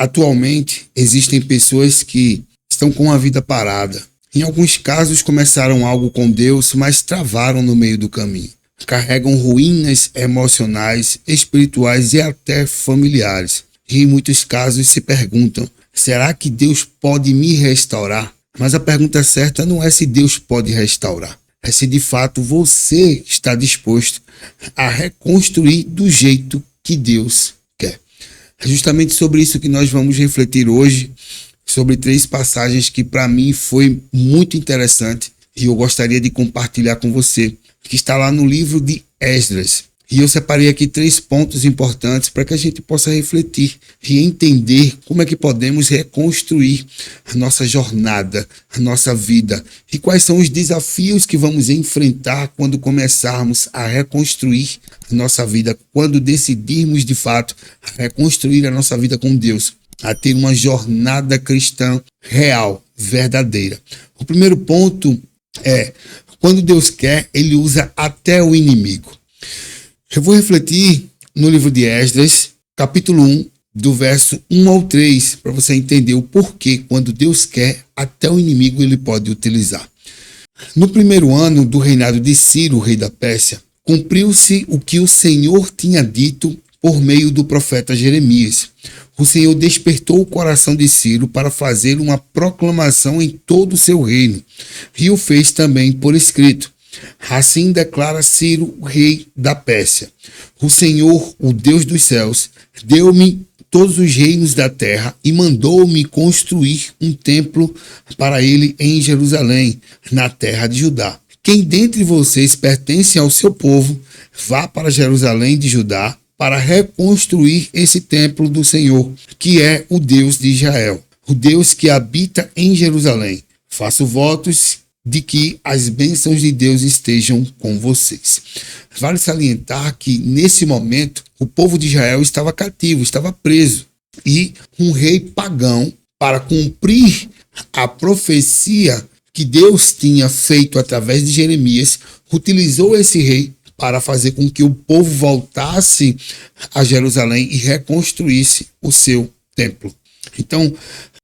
Atualmente, existem pessoas que estão com a vida parada. Em alguns casos, começaram algo com Deus, mas travaram no meio do caminho. Carregam ruínas emocionais, espirituais e até familiares. E em muitos casos se perguntam: será que Deus pode me restaurar? Mas a pergunta certa não é se Deus pode restaurar, é se de fato você está disposto a reconstruir do jeito que Deus quer. É justamente sobre isso que nós vamos refletir hoje, sobre 3 passagens que para mim foi muito interessante e eu gostaria de compartilhar com você, que está lá no livro de Esdras. E eu separei aqui 3 pontos importantes para que a gente possa refletir e entender como é que podemos reconstruir a nossa jornada, a nossa vida, e quais são os desafios que vamos enfrentar quando começarmos a reconstruir a nossa vida, quando decidirmos de fato reconstruir a nossa vida com Deus, a ter uma jornada cristã real, verdadeira. O primeiro ponto é: quando Deus quer, Ele usa até o inimigo. Eu vou refletir no livro de Esdras, capítulo 1, do verso 1 ao 3, para você entender o porquê, quando Deus quer, até o inimigo Ele pode utilizar. No primeiro ano do reinado de Ciro, rei da Pérsia, cumpriu-se o que o Senhor tinha dito por meio do profeta Jeremias. O Senhor despertou o coração de Ciro para fazer uma proclamação em todo o seu reino, e o fez também por escrito. Assim declara Ciro, rei da Pérsia: o Senhor, o Deus dos céus, deu-me todos os reinos da terra e mandou-me construir um templo para ele em Jerusalém, na terra de Judá. Quem dentre vocês pertence ao seu povo, vá para Jerusalém de Judá para reconstruir esse templo do Senhor, que é o Deus de Israel, o Deus que habita em Jerusalém. Faço votos de que as bênçãos de Deus estejam com vocês. Vale salientar que, nesse momento, o povo de Israel estava cativo, estava preso. E um rei pagão, para cumprir a profecia que Deus tinha feito através de Jeremias, utilizou esse rei para fazer com que o povo voltasse a Jerusalém e reconstruísse o seu templo. Então,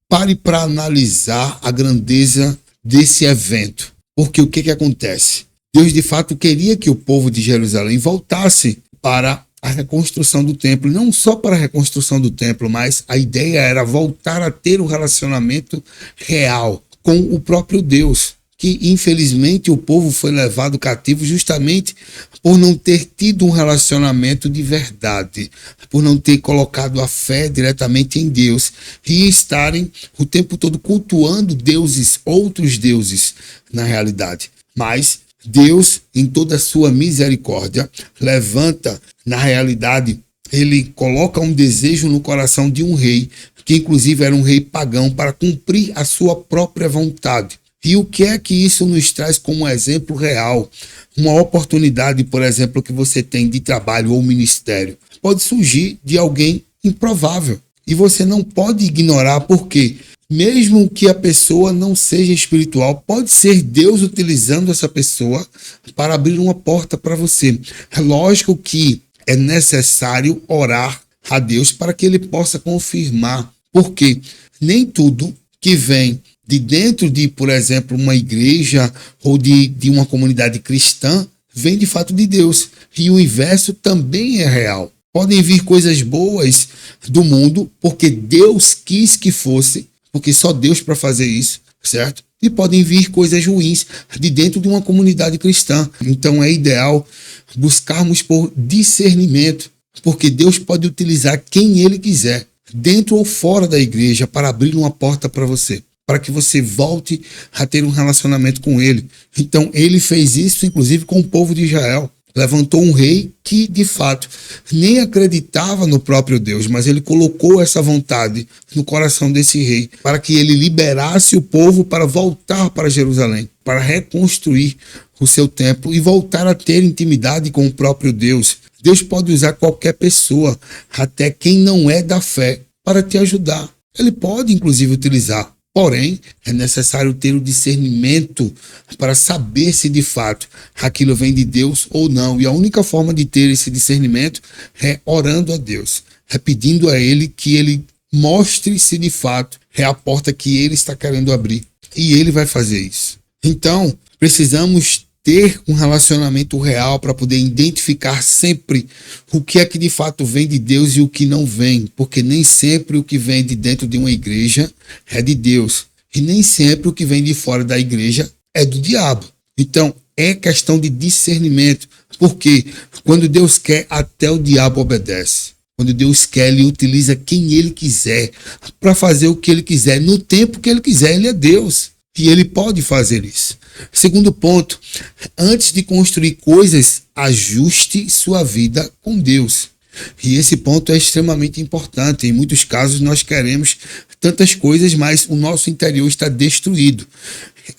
pare para analisar a grandeza desse evento, porque o que acontece? Deus de fato queria que o povo de Jerusalém voltasse para a reconstrução do templo, não só para a reconstrução do templo, mas a ideia era voltar a ter um relacionamento real com o próprio Deus, que infelizmente o povo foi levado cativo justamente por não ter tido um relacionamento de verdade, por não ter colocado a fé diretamente em Deus e estarem o tempo todo cultuando deuses, outros deuses na realidade. Mas Deus, em toda a sua misericórdia, levanta, na realidade, Ele coloca um desejo no coração de um rei, que inclusive era um rei pagão, para cumprir a sua própria vontade. E o que é que isso nos traz como exemplo real? Uma oportunidade, por exemplo, que você tem de trabalho ou ministério, pode surgir de alguém improvável. E você não pode ignorar, porque mesmo que a pessoa não seja espiritual, pode ser Deus utilizando essa pessoa para abrir uma porta para você. É lógico que é necessário orar a Deus para que Ele possa confirmar, porque nem tudo que vem de dentro de, por exemplo, uma igreja ou de uma comunidade cristã, vem de fato de Deus. E o inverso também é real. Podem vir coisas boas do mundo, porque Deus quis que fosse, porque só Deus para fazer isso, certo? E podem vir coisas ruins de dentro de uma comunidade cristã. Então é ideal buscarmos por discernimento, porque Deus pode utilizar quem Ele quiser, dentro ou fora da igreja, para abrir uma porta para você, para que você volte a ter um relacionamento com Ele. Então Ele fez isso, inclusive, com o povo de Israel. Levantou um rei que, de fato, nem acreditava no próprio Deus, mas ele colocou essa vontade no coração desse rei, para que ele liberasse o povo para voltar para Jerusalém, para reconstruir o seu templo e voltar a ter intimidade com o próprio Deus. Deus pode usar qualquer pessoa, até quem não é da fé, para te ajudar. Ele pode, inclusive, utilizar. Porém, é necessário ter o discernimento para saber se de fato aquilo vem de Deus ou não. E a única forma de ter esse discernimento é orando a Deus, é pedindo a Ele que Ele Mostre se de fato é a porta que ele está querendo abrir. E ele vai fazer isso. Então, precisamos ter um relacionamento real para poder identificar sempre o que é que de fato vem de Deus e o que não vem. Porque nem sempre o que vem de dentro de uma igreja é de Deus. E nem sempre o que vem de fora da igreja é do diabo. Então, é questão de discernimento. Porque quando Deus quer, até o diabo obedece. Quando Deus quer, ele utiliza quem ele quiser para fazer o que ele quiser, no tempo que ele quiser. Ele é Deus e ele pode fazer isso. Segundo ponto, antes de construir coisas, ajuste sua vida com Deus. E esse ponto é extremamente importante. Em muitos casos nós queremos tantas coisas, mas o nosso interior está destruído.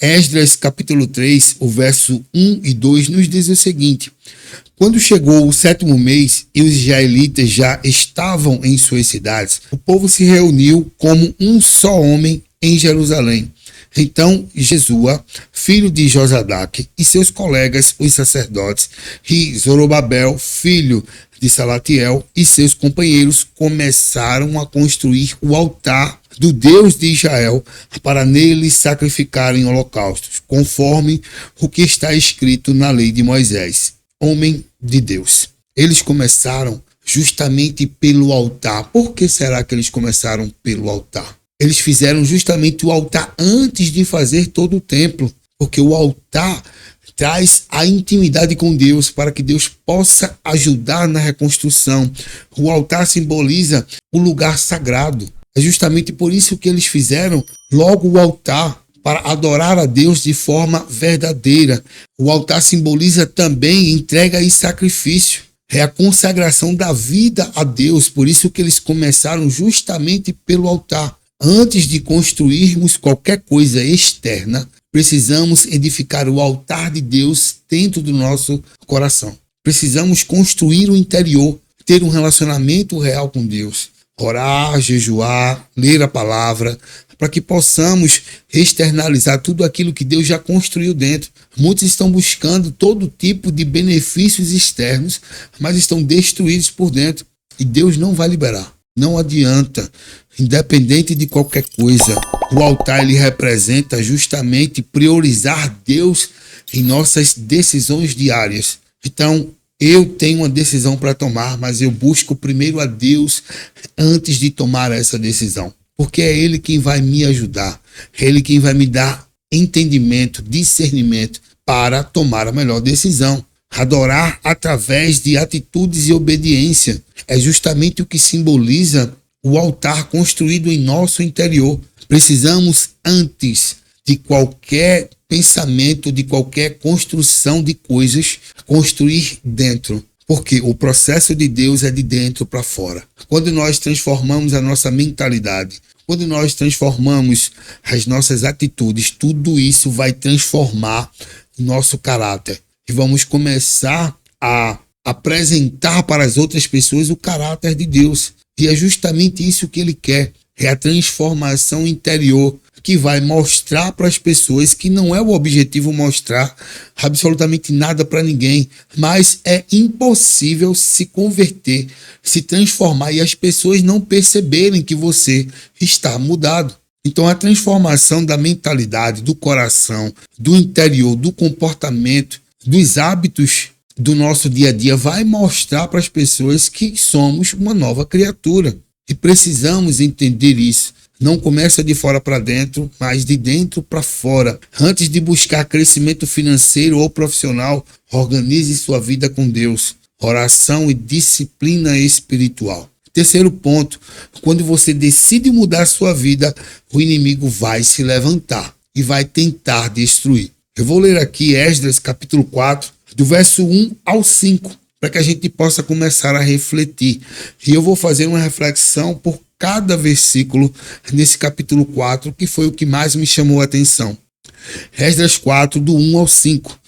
Esdras capítulo 3, o verso 1 e 2 nos diz o seguinte: quando chegou o 7º mês e os israelitas já estavam em suas cidades, o povo se reuniu como um só homem em Jerusalém. Então Jesua, filho de Josadaque, e seus colegas, os sacerdotes, e Zorobabel, filho de Salatiel, e seus companheiros começaram a construir o altar do Deus de Israel para nele sacrificarem holocaustos, conforme o que está escrito na lei de Moisés, homem de Deus. Eles começaram justamente pelo altar. Por que será que eles começaram pelo altar? Eles fizeram justamente o altar antes de fazer todo o templo, porque o altar traz a intimidade com Deus para que Deus possa ajudar na reconstrução. O altar simboliza o lugar sagrado. É justamente por isso que eles fizeram logo o altar, para adorar a Deus de forma verdadeira. O altar simboliza também entrega e sacrifício. É a consagração da vida a Deus. Por isso que eles começaram justamente pelo altar. Antes de construirmos qualquer coisa externa, precisamos edificar o altar de Deus dentro do nosso coração. Precisamos construir o interior, ter um relacionamento real com Deus. Orar, jejuar, ler a palavra, para que possamos externalizar tudo aquilo que Deus já construiu dentro. Muitos estão buscando todo tipo de benefícios externos, mas estão destruídos por dentro. E Deus não vai liberar. Não adianta. Independente de qualquer coisa, o altar ele representa justamente priorizar Deus em nossas decisões diárias. Então, eu tenho uma decisão para tomar, mas eu busco primeiro a Deus antes de tomar essa decisão. Porque é Ele quem vai me ajudar, é Ele quem vai me dar entendimento, discernimento para tomar a melhor decisão. Adorar através de atitudes e obediência é justamente o que simboliza o altar construído em nosso interior. Precisamos, antes de qualquer pensamento, de qualquer construção de coisas, construir dentro. Porque o processo de Deus é de dentro para fora. Quando nós transformamos a nossa mentalidade, quando nós transformamos as nossas atitudes, tudo isso vai transformar nosso caráter. E vamos começar a apresentar para as outras pessoas o caráter de Deus. E é justamente isso que Ele quer. É a transformação interior que vai mostrar para as pessoas que não é o objetivo mostrar absolutamente nada para ninguém, mas é impossível se converter, se transformar e as pessoas não perceberem que você está mudado. Então a transformação da mentalidade, do coração, do interior, do comportamento, dos hábitos do nosso dia a dia vai mostrar para as pessoas que somos uma nova criatura. E precisamos entender isso. Não começa de fora para dentro, mas de dentro para fora. Antes de buscar crescimento financeiro ou profissional, organize sua vida com Deus. Oração e disciplina espiritual. Terceiro ponto, quando você decide mudar sua vida, o inimigo vai se levantar e vai tentar destruir. Eu vou ler aqui Esdras capítulo 4, do verso 1 ao 5, para que a gente possa começar a refletir. E eu vou fazer uma reflexão por cada versículo nesse capítulo 4, que foi o que mais me chamou a atenção. Esdras 4, do 1 ao 5.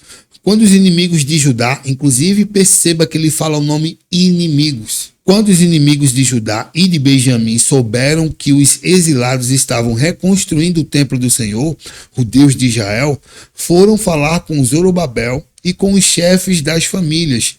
Quando os inimigos de Judá, inclusive perceba que ele fala o nome inimigos. Quando os inimigos de Judá e de Benjamim souberam que os exilados estavam reconstruindo o templo do Senhor, o Deus de Israel, foram falar com Zorobabel e com os chefes das famílias.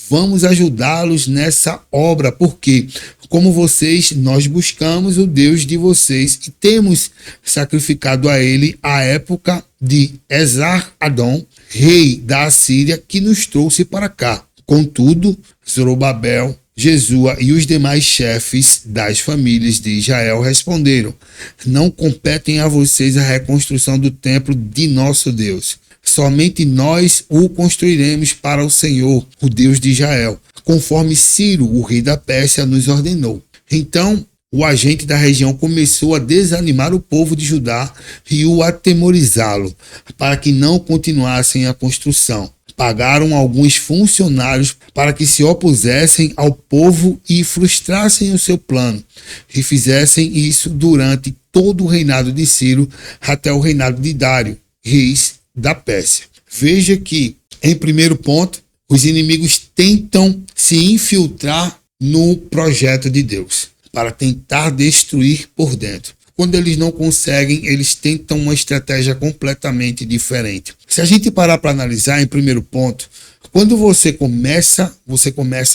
Vamos ajudá-los nessa obra, porque, como vocês, nós buscamos o Deus de vocês e temos sacrificado a ele à época de Esar-Adom, rei da Assíria, que nos trouxe para cá. Contudo, Zorobabel, Jesua e os demais chefes das famílias de Israel responderam: não competem a vocês a reconstrução do templo de nosso Deus. Somente nós o construiremos para o Senhor, o Deus de Israel, conforme Ciro, o rei da Pérsia, nos ordenou. Então, o agente da região começou a desanimar o povo de Judá e o atemorizá-lo, para que não continuassem a construção. Pagaram alguns funcionários para que se opusessem ao povo e frustrassem o seu plano, e fizessem isso durante todo o reinado de Ciro até o reinado de Dário, reis da Pérsia. Veja que, em primeiro ponto, os inimigos tentam se infiltrar no projeto de Deus, para tentar destruir por dentro. Quando eles não conseguem, eles tentam uma estratégia completamente diferente. Se a gente parar para analisar, em primeiro ponto, quando você começa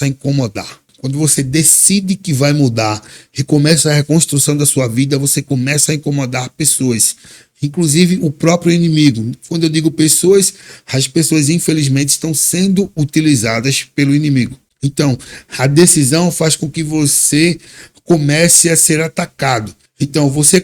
a incomodar. Quando você decide que vai mudar e começa a reconstrução da sua vida, você começa a incomodar pessoas, inclusive o próprio inimigo. Quando eu digo pessoas, as pessoas infelizmente estão sendo utilizadas pelo inimigo. Então, a decisão faz com que você comece a ser atacado. Então, você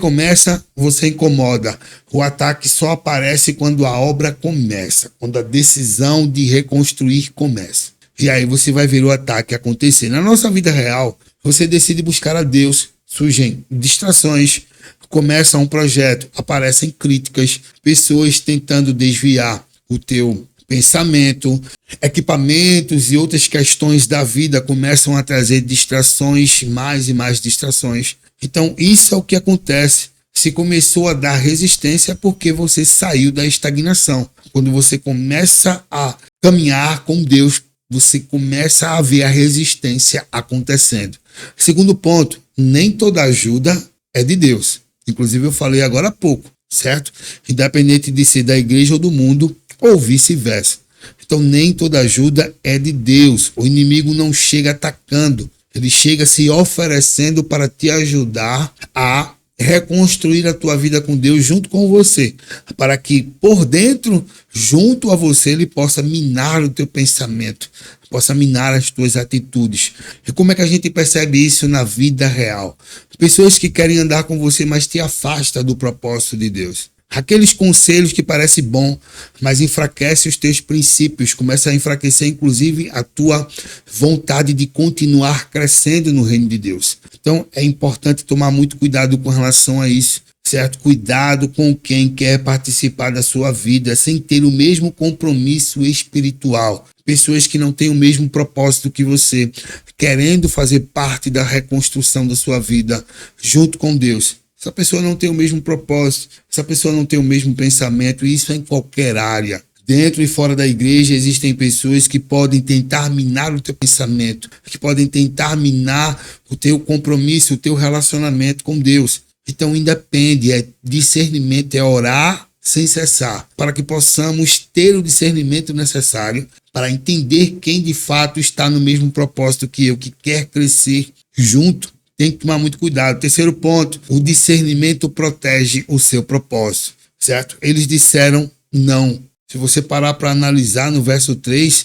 incomoda. O ataque só aparece quando a obra começa, quando a decisão de reconstruir começa. E aí você vai ver o ataque acontecer. Na nossa vida real, você decide buscar a Deus, surgem distrações, começa um projeto, aparecem críticas, pessoas tentando desviar o teu pensamento, equipamentos e outras questões da vida começam a trazer distrações, mais e mais distrações. Então, isso é o que acontece. Se começou a dar resistência é porque você saiu da estagnação. Quando você começa a caminhar com Deus, você começa a ver a resistência acontecendo. Segundo ponto, nem toda ajuda é de Deus. Inclusive, eu falei agora há pouco, certo? Independente de ser da igreja ou do mundo, ou vice-versa. Então, nem toda ajuda é de Deus. O inimigo não chega atacando. Ele chega se oferecendo para te ajudar a reconstruir a tua vida com Deus junto com você, para que por dentro, junto a você, ele possa minar o teu pensamento, possa minar as tuas atitudes. E como é que a gente percebe isso na vida real? Pessoas que querem andar com você, mas te afastam do propósito de Deus. Aqueles conselhos que parecem bom, mas enfraquecem os teus princípios, começa a enfraquecer inclusive a tua vontade de continuar crescendo no reino de Deus. Então é importante tomar muito cuidado com relação a isso, certo? Cuidado com quem quer participar da sua vida sem ter o mesmo compromisso espiritual. Pessoas que não têm o mesmo propósito que você, querendo fazer parte da reconstrução da sua vida junto com Deus. Essa pessoa não tem o mesmo propósito, essa pessoa não tem o mesmo pensamento, e isso é em qualquer área. Dentro e fora da igreja existem pessoas que podem tentar minar o teu pensamento, que podem tentar minar o teu compromisso, o teu relacionamento com Deus. Então independe, é discernimento, é orar sem cessar, para que possamos ter o discernimento necessário para entender quem de fato está no mesmo propósito que eu, que quer crescer junto. Tem que tomar muito cuidado. Terceiro ponto, o discernimento protege o seu propósito, certo? Eles disseram não. Se você parar para analisar no verso 3,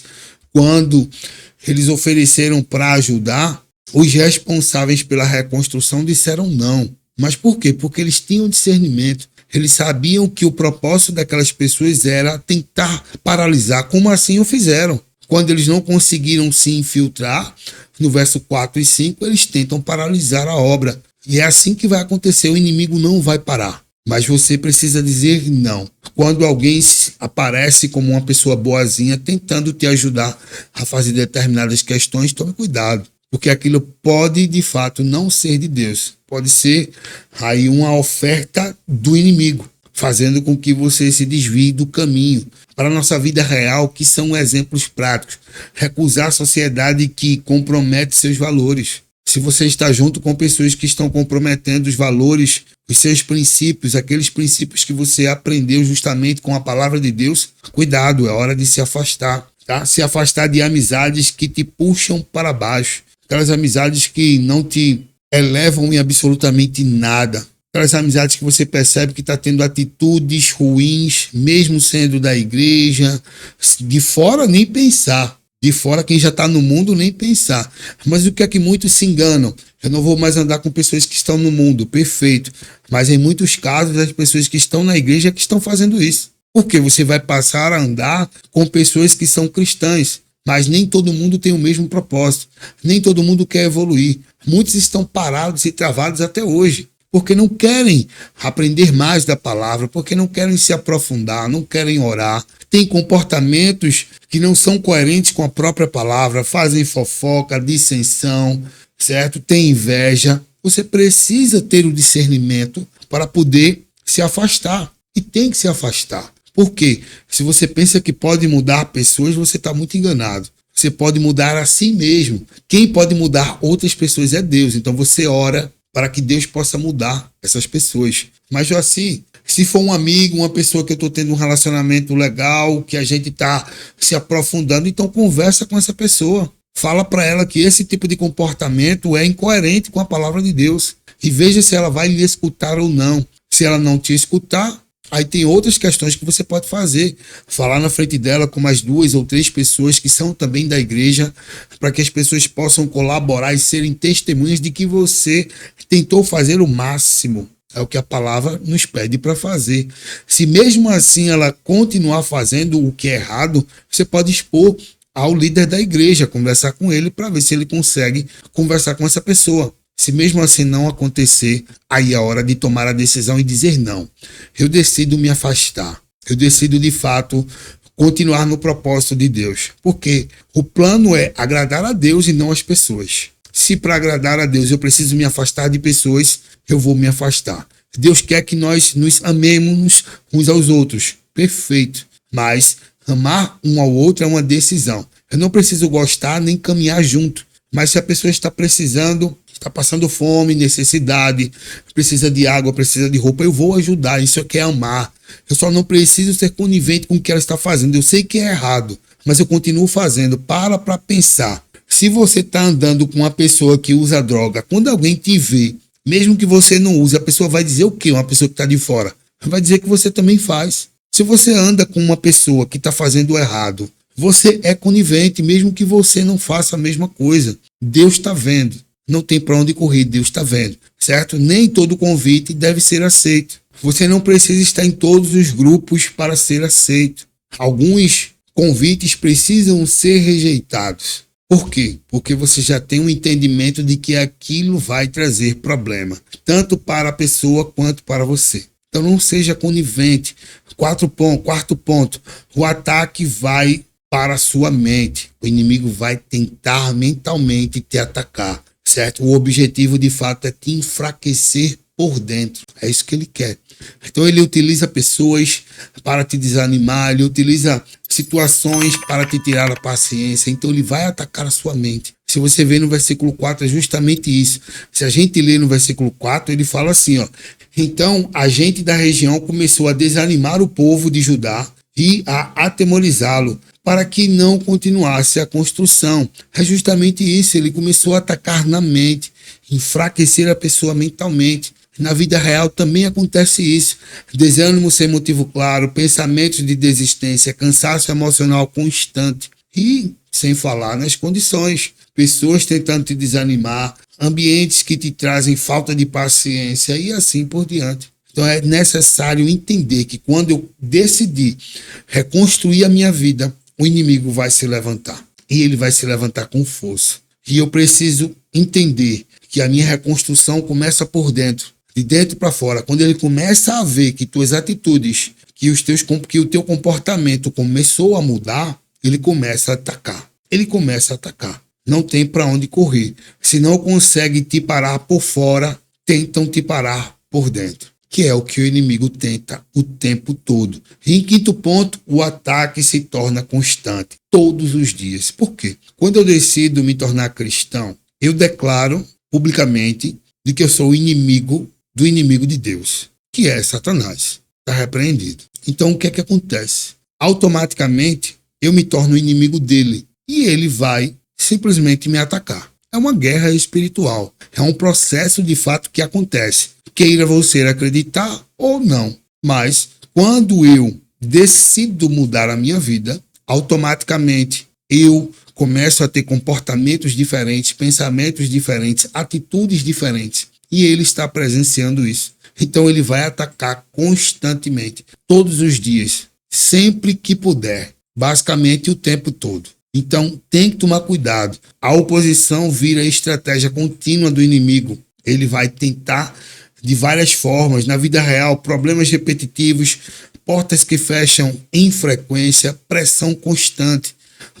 quando eles ofereceram para ajudar, os responsáveis pela reconstrução disseram não. Mas por quê? Porque eles tinham discernimento. Eles sabiam que o propósito daquelas pessoas era tentar paralisar, como assim o fizeram. Quando eles não conseguiram se infiltrar, no verso 4 e 5, eles tentam paralisar a obra. E é assim que vai acontecer, o inimigo não vai parar. Mas você precisa dizer não. Quando alguém aparece como uma pessoa boazinha, tentando te ajudar a fazer determinadas questões, tome cuidado. Porque aquilo pode, de fato, não ser de Deus. Pode ser aí uma oferta do inimigo, fazendo com que você se desvie do caminho. Para a nossa vida real, que são exemplos práticos. Recusar a sociedade que compromete seus valores. Se você está junto com pessoas que estão comprometendo os valores, os seus princípios, aqueles princípios que você aprendeu justamente com a palavra de Deus, cuidado, é hora de se afastar. tá? Se afastar de amizades que te puxam para baixo, aquelas amizades que não te elevam em absolutamente nada, aquelas amizades que você percebe que está tendo atitudes ruins, mesmo sendo da igreja, de fora nem pensar. De fora, quem já está no mundo, nem pensar. Mas o que é que muitos se enganam? Eu não vou mais andar com pessoas que estão no mundo, perfeito. Mas em muitos casos, as pessoas que estão na igreja que estão fazendo isso. Porque você vai passar a andar com pessoas que são cristãs. Mas nem todo mundo tem o mesmo propósito. Nem todo mundo quer evoluir. Muitos estão parados e travados até hoje. Porque não querem aprender mais da palavra, porque não querem se aprofundar, não querem orar, têm comportamentos que não são coerentes com a própria palavra, fazem fofoca, dissensão, certo? Tem inveja. Você precisa ter o discernimento para poder se afastar. E tem que se afastar. Por quê? Se você pensa que pode mudar pessoas, você está muito enganado. Você pode mudar a si mesmo. Quem pode mudar outras pessoas é Deus. Então você ora para que Deus possa mudar essas pessoas. Mas assim, se for um amigo, uma pessoa que eu estou tendo um relacionamento legal, que a gente está se aprofundando, então conversa com essa pessoa. Fala para ela que esse tipo de comportamento é incoerente com a palavra de Deus. E veja se ela vai lhe escutar ou não. Se ela não te escutar, aí tem outras questões que você pode fazer. Falar na frente dela com mais 2 ou 3 pessoas que são também da igreja, para que as pessoas possam colaborar e serem testemunhas de que você tentou fazer o máximo. É o que a palavra nos pede para fazer. Se mesmo assim ela continuar fazendo o que é errado, você pode expor ao líder da igreja, conversar com ele para ver se ele consegue conversar com essa pessoa. Se mesmo assim não acontecer, aí é a hora de tomar a decisão e dizer não. Eu decido me afastar. Eu decido de fato continuar no propósito de Deus. Porque o plano é agradar a Deus e não as pessoas. Se para agradar a Deus eu preciso me afastar de pessoas, eu vou me afastar. Deus quer que nós nos amemos uns aos outros. Perfeito. Mas amar um ao outro é uma decisão. Eu não preciso gostar nem caminhar junto. Mas se a pessoa está precisando, está passando fome, necessidade, precisa de água, precisa de roupa, eu vou ajudar. Isso é amar. Eu só não preciso ser conivente com o que ela está fazendo. Eu sei que é errado, mas eu continuo fazendo. Para pensar. Se você está andando com uma pessoa que usa droga, quando alguém te vê, mesmo que você não use, a pessoa vai dizer o quê? Uma pessoa que está de fora. Vai dizer que você também faz. Se você anda com uma pessoa que está fazendo errado, você é conivente, mesmo que você não faça a mesma coisa. Deus está vendo. Não tem para onde correr, Deus está vendo, certo? Nem todo convite deve ser aceito. Você não precisa estar em todos os grupos para ser aceito. Alguns convites precisam ser rejeitados. Por quê? Porque você já tem um entendimento de que aquilo vai trazer problema, tanto para a pessoa quanto para você. Então não seja conivente. Quarto ponto. O ataque vai para a sua mente. O inimigo vai tentar mentalmente te atacar, certo? O objetivo de fato é te enfraquecer por dentro. É isso que ele quer. Então ele utiliza pessoas para te desanimar, ele utiliza situações para te tirar a paciência. Então ele vai atacar a sua mente. Se você vê no versículo 4, é justamente isso. Se a gente lê no versículo 4, ele fala assim, ó. Então a gente da região começou a desanimar o povo de Judá e a atemorizá-lo, para que não continuasse a construção. É justamente isso, ele começou a atacar na mente, enfraquecer a pessoa mentalmente. Na vida real também acontece isso. Desânimo sem motivo claro, pensamentos de desistência, cansaço emocional constante e sem falar nas condições. Pessoas tentando te desanimar, ambientes que te trazem falta de paciência e assim por diante. Então é necessário entender que quando eu decidir reconstruir a minha vida, o inimigo vai se levantar. E ele vai se levantar com força. E eu preciso entender que a minha reconstrução começa por dentro. De dentro para fora. Quando ele começa a ver que tuas atitudes, que o teu comportamento começou a mudar, ele começa a atacar. Ele começa a atacar. Não tem para onde correr. Se não consegue te parar por fora, tentam te parar por dentro. Que é o que o inimigo tenta o tempo todo. E em quinto ponto, o ataque se torna constante, todos os dias. Por quê? Quando eu decido me tornar cristão, eu declaro publicamente de que eu sou inimigo do inimigo de Deus, que é Satanás. Está repreendido. Então, o que é que acontece? Automaticamente, eu me torno inimigo dele e ele vai simplesmente me atacar. É uma guerra espiritual, é um processo de fato que acontece, queira você acreditar ou não. Mas quando eu decido mudar a minha vida, automaticamente eu começo a ter comportamentos diferentes, pensamentos diferentes, atitudes diferentes. E ele está presenciando isso. Então ele vai atacar constantemente, todos os dias, sempre que puder, basicamente o tempo todo. Então tem que tomar cuidado. A oposição vira a estratégia contínua do inimigo. Ele vai tentar de várias formas, na vida real, problemas repetitivos, portas que fecham em frequência, pressão constante,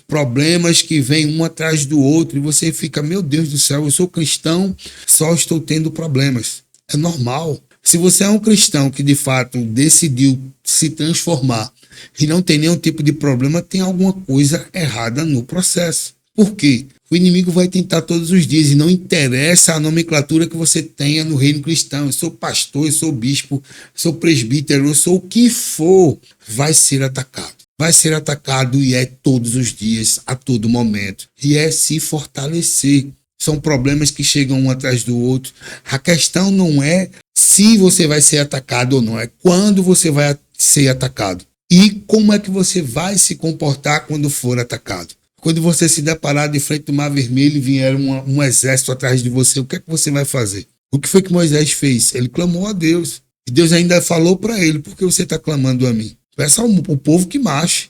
problemas que vêm um atrás do outro e você fica, meu Deus do céu, eu sou cristão, só estou tendo problemas. É normal. Se você é um cristão que de fato decidiu se transformar e não tem nenhum tipo de problema, tem alguma coisa errada no processo. Por quê? O inimigo vai tentar todos os dias e não interessa a nomenclatura que você tenha no reino cristão. Eu sou pastor, eu sou bispo, eu sou presbítero, eu sou o que for, vai ser atacado. Vai ser atacado e é todos os dias, a todo momento. E é se fortalecer. São problemas que chegam um atrás do outro. A questão não é se você vai ser atacado ou não, é quando você vai ser atacado. E como é que você vai se comportar quando for atacado. Quando você se deparar de frente do Mar Vermelho e vier um exército atrás de você, o que é que você vai fazer? O que foi que Moisés fez? Ele clamou a Deus. E Deus ainda falou para ele, por que você está clamando a mim? Peça ao povo que marche.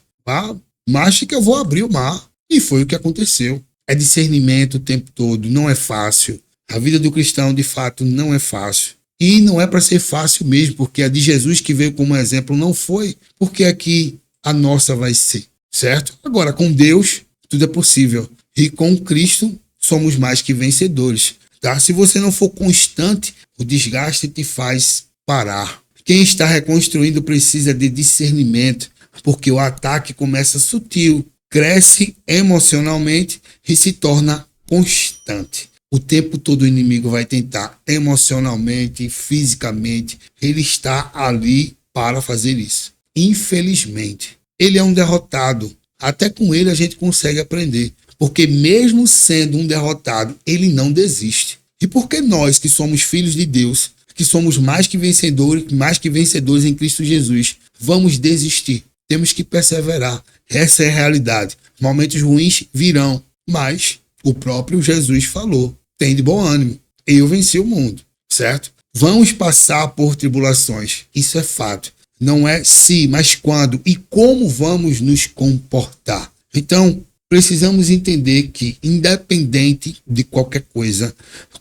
Marche que eu vou abrir o mar. E foi o que aconteceu. É discernimento o tempo todo, não é fácil. A vida do cristão, de fato, não é fácil. E não é para ser fácil mesmo, porque a de Jesus que veio como exemplo não foi, porque aqui a nossa vai ser, certo? Agora, com Deus, tudo é possível. E com Cristo, somos mais que vencedores. Tá? Se você não for constante, o desgaste te faz parar. Quem está reconstruindo precisa de discernimento, porque o ataque começa sutil, cresce emocionalmente e se torna constante. O tempo todo o inimigo vai tentar emocionalmente, fisicamente. Ele está ali para fazer isso. Infelizmente, ele é um derrotado. Até com ele a gente consegue aprender. Porque mesmo sendo um derrotado, ele não desiste. E porque nós que somos filhos de Deus, que somos mais que vencedores em Cristo Jesus, vamos desistir. Temos que perseverar. Essa é a realidade. Momentos ruins virão, mas o próprio Jesus falou, tem de bom ânimo. Eu venci o mundo, certo? Vamos passar por tribulações. Isso é fato. Não é se, mas quando e como vamos nos comportar. Então, precisamos entender que, independente de qualquer coisa,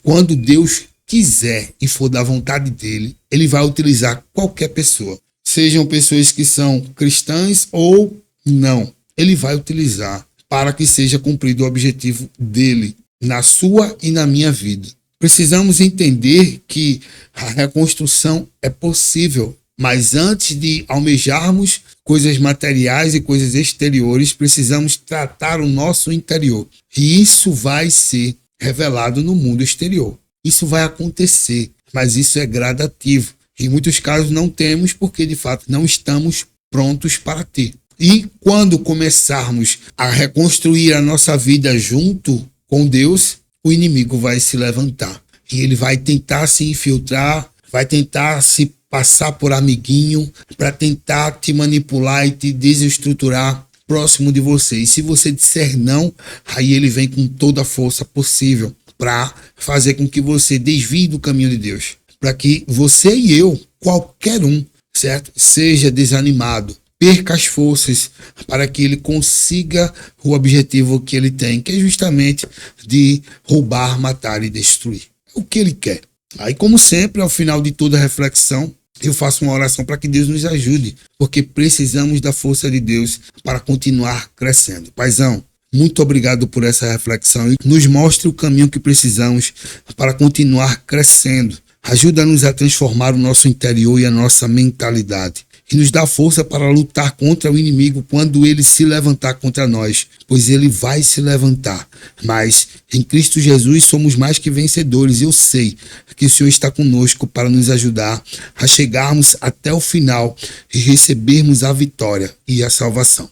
quando Deus quiser e for da vontade dele, ele vai utilizar qualquer pessoa. Sejam pessoas que são cristãs ou não. Ele vai utilizar para que seja cumprido o objetivo dele, na sua e na minha vida. Precisamos entender que a reconstrução é possível, mas antes de almejarmos coisas materiais e coisas exteriores, precisamos tratar o nosso interior. E isso vai ser revelado no mundo exterior. Isso vai acontecer, mas isso é gradativo. Em muitos casos não temos porque, de fato, não estamos prontos para ter. E quando começarmos a reconstruir a nossa vida junto com Deus, o inimigo vai se levantar. E ele vai tentar se infiltrar, vai tentar se passar por amiguinho, para tentar te manipular e te desestruturar próximo de você. E se você disser não, aí ele vem com toda a força possível para fazer com que você desvie do caminho de Deus. Para que você e eu, qualquer um, certo, seja desanimado, perca as forças para que ele consiga o objetivo que ele tem, que é justamente de roubar, matar e destruir. É o que ele quer. Aí, como sempre, ao final de toda a reflexão, eu faço uma oração para que Deus nos ajude, porque precisamos da força de Deus para continuar crescendo. Paizão, muito obrigado por essa reflexão e nos mostre o caminho que precisamos para continuar crescendo. Ajuda-nos a transformar o nosso interior e a nossa mentalidade. e nos dá força para lutar contra o inimigo quando ele se levantar contra nós, pois ele vai se levantar. Mas em Cristo Jesus somos mais que vencedores. Eu sei que o Senhor está conosco para nos ajudar a chegarmos até o final e recebermos a vitória e a salvação.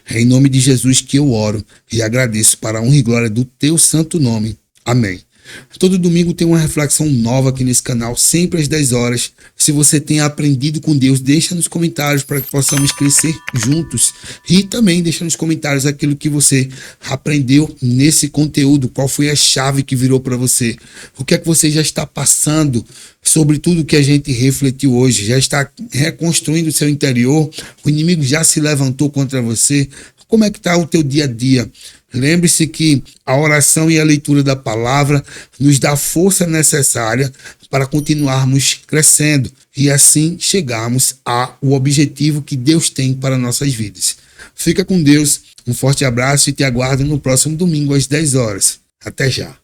É em nome de Jesus que eu oro e agradeço para a honra e glória do teu santo nome. Amém. Todo domingo tem uma reflexão nova aqui nesse canal, sempre às 10 horas. Se você tem aprendido com Deus, deixa nos comentários para que possamos crescer juntos. E também deixa nos comentários aquilo que você aprendeu nesse conteúdo, qual foi a chave que virou para você. O que é que você já está passando sobre tudo que a gente refletiu hoje? Já está reconstruindo o seu interior? O inimigo já se levantou contra você? Como é que está o teu dia a dia? Lembre-se que a oração e a leitura da palavra nos dá a força necessária para continuarmos crescendo e assim chegarmos ao objetivo que Deus tem para nossas vidas. Fica com Deus, um forte abraço e te aguardo no próximo domingo às 10 horas. Até já.